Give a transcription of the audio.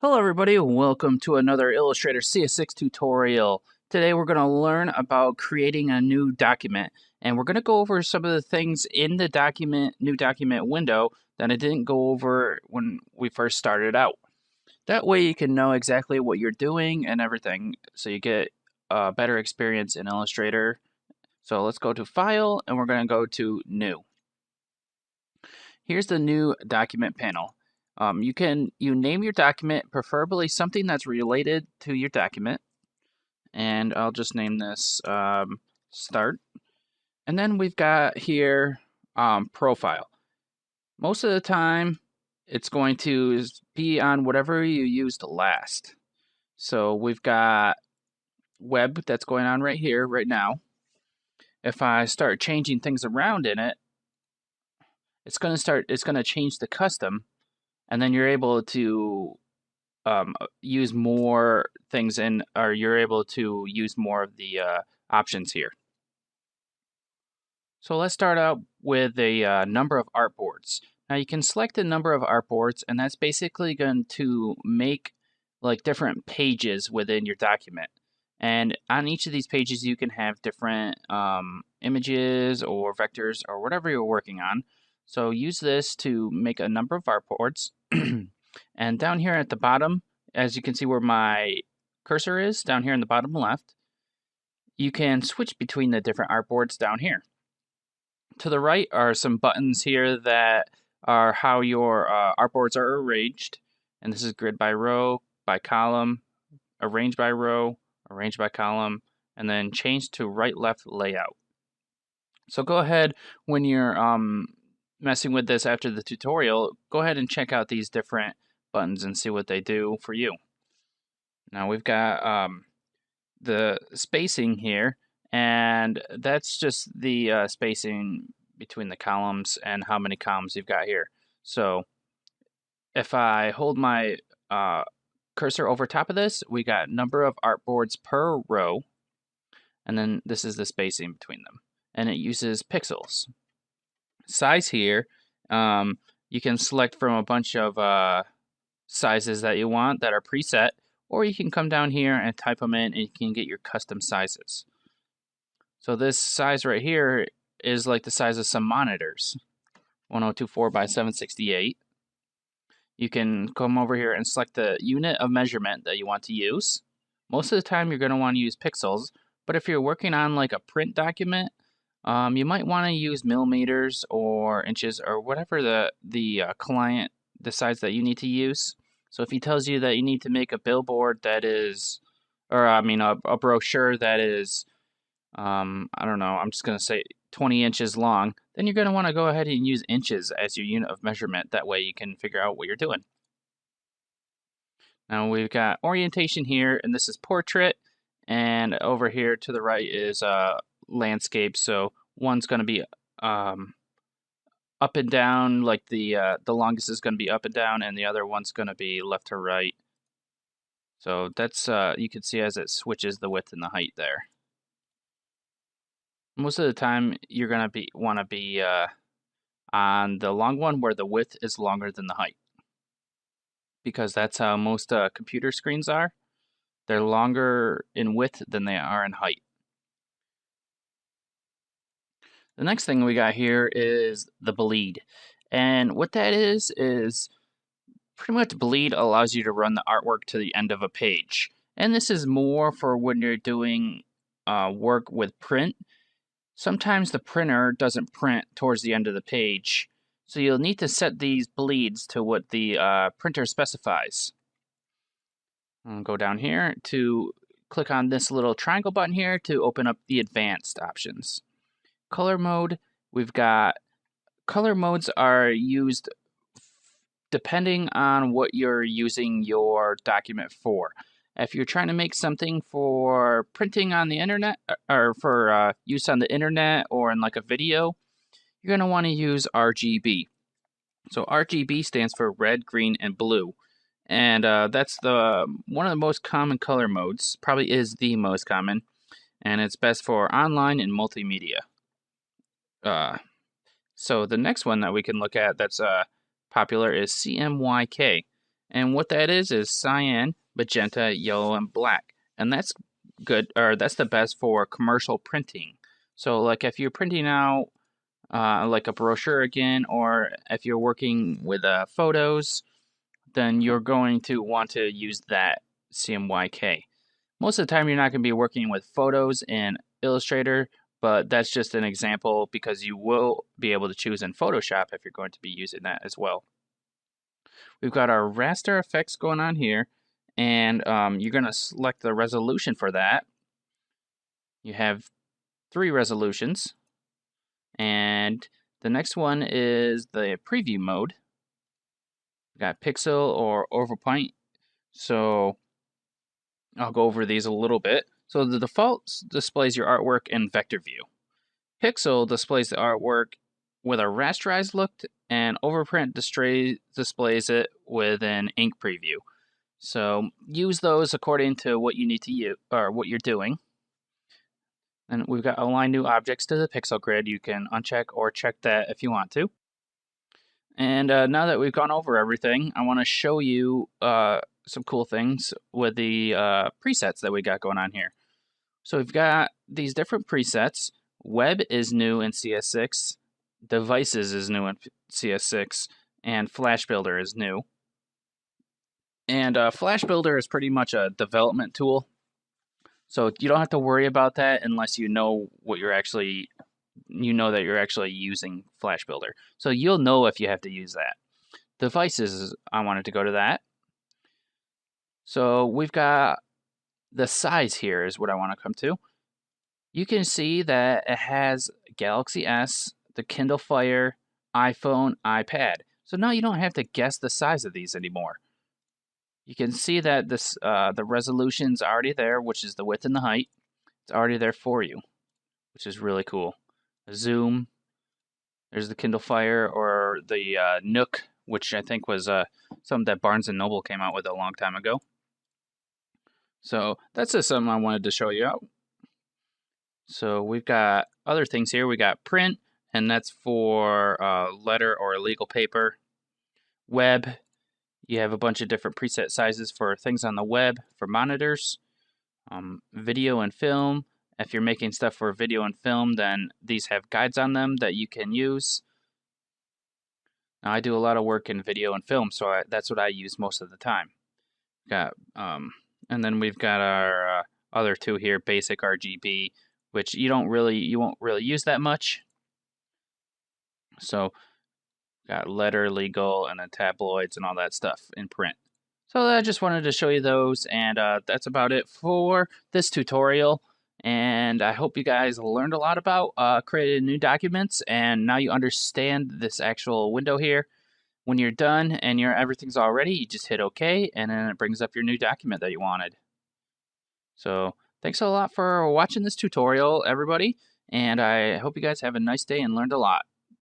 Hello everybody, welcome to another Illustrator CS6 tutorial. Today we're going to learn about creating a new document, and we're going to go over some of the things in the new document window that I didn't go over when we first started out. That way you can know exactly what you're doing and everything, so you get a better experience in Illustrator. So let's go to File, and we're going to go to New. Here's the new document panel. You name your document, preferably something that's related to your document. And I'll just name this Start. And then we've got here Profile. Most of the time, it's going to be on whatever you used last. So we've got Web that's going on right here, right now. If I start changing things around in it, it's going to change the custom, and then you're able to use more things or you're able to use more of the options here. So let's start out with a number of artboards. Now you can select a number of artboards, and that's basically going to make like different pages within your document. And on each of these pages, you can have different images or vectors or whatever you're working on. So use this to make a number of artboards. And down here at the bottom, as you can see where my cursor is, down here in the bottom left, you can switch between the different artboards down here. To the right are some buttons here that are how your artboards are arranged. And this is grid by row, by column, arranged by row, arranged by column, and then change to right-left layout. So go ahead when you're messing with this after the tutorial, go ahead and check out these different buttons and see what they do for you. Now we've got the spacing here, and that's just the spacing between the columns and how many columns you've got here. So if I hold my cursor over top of this, we got number of artboards per row, and then this is the spacing between them, and it uses pixels. Size here, you can select from a bunch of sizes that you want that are preset, or you can come down here and type them in and you can get your custom sizes. So this size right here is like the size of some monitors, 1024 by 768. You can come over here and select the unit of measurement that you want to use. Most of the time you're going to want to use pixels, but if you're working on like a print document, you might want to use millimeters or inches or whatever the client decides that you need to use. So if he tells you that you need to make a billboard that is, or I mean a brochure that is, I don't know, I'm just going to say 20 inches long, then you're going to want to go ahead and use inches as your unit of measurement. That way you can figure out what you're doing. Now we've got orientation here, and this is portrait, and over here to the right is landscape. So one's going to be up and down, like the longest is going to be up and down, and the other one's going to be left to right. So that's you can see as it switches the width and the height there. Most of the time, you're going to want to be on the long one where the width is longer than the height, because that's how most computer screens are. They're longer in width than they are in height. The next thing we got here is the bleed. And what that is pretty much bleed allows you to run the artwork to the end of a page. And this is more for when you're doing work with print. Sometimes the printer doesn't print towards the end of the page, so you'll need to set these bleeds to what the printer specifies. I'll go down here to click on this little triangle button here to open up the advanced options. Color mode, we've got color modes are used depending on what you're using your document for. If you're trying to make something for printing on the internet or for use on the internet or in like a video, you're going to want to use RGB. So RGB stands for red, green, and blue. And that's one of the most common color modes, probably is the most common, and it's best for online and multimedia. So the next one that we can look at that's popular is CMYK. And what that is cyan, magenta, yellow, and black. And that's good, or that's the best for commercial printing. So like if you're printing out like a brochure again, or if you're working with photos, then you're going to want to use that CMYK. Most of the time you're not going to be working with photos in Illustrator, but that's just an example because you will be able to choose in Photoshop if you're going to be using that as well. We've got our raster effects going on here, and you're going to select the resolution for that. You have 3 resolutions, and the next one is the preview mode. We've got pixel or overpoint, so I'll go over these a little bit. So the default displays your artwork in vector view. Pixel displays the artwork with a rasterized look, and overprint displays it with an ink preview. So use those according to what you need to use or what you're doing. And we've got align new objects to the pixel grid. You can uncheck or check that if you want to. And now that we've gone over everything, I want to show you some cool things with the presets that we got going on here. So we've got these different presets. Web is new in CS6, Devices is new in CS6, and Flash Builder is new. And Flash Builder is pretty much a development tool, so you don't have to worry about that unless you know what you're actually, that you're actually using Flash Builder. So you'll know if you have to use that. Devices, I wanted to go to that. So we've got the size here is what I want to come to. You can see that it has Galaxy S, the Kindle Fire, iPhone, iPad. So now you don't have to guess the size of these anymore. You can see that this the resolution's already there, which is the width and the height. It's already there for you, which is really cool. Zoom. There's the Kindle Fire, or the Nook, which I think was something that Barnes & Noble came out with a long time ago. So that's just something I wanted to show you out. So we've got other things here. We got print, and that's for letter or legal paper. Web, you have a bunch of different preset sizes for things on the web for monitors. Video and film, if you're making stuff for video and film, then these have guides on them that you can use. Now I do a lot of work in video and film, so that's what I use most of the time. And then we've got our other two here, basic RGB, which you won't really use that much. So got letter, legal, and then tabloids and all that stuff in print. So I just wanted to show you those, and that's about it for this tutorial. And I hope you guys learned a lot about creating new documents, and now you understand this actual window here. When you're done and everything's all ready, you just hit OK, and then it brings up your new document that you wanted. So thanks a lot for watching this tutorial, everybody, and I hope you guys have a nice day and learned a lot.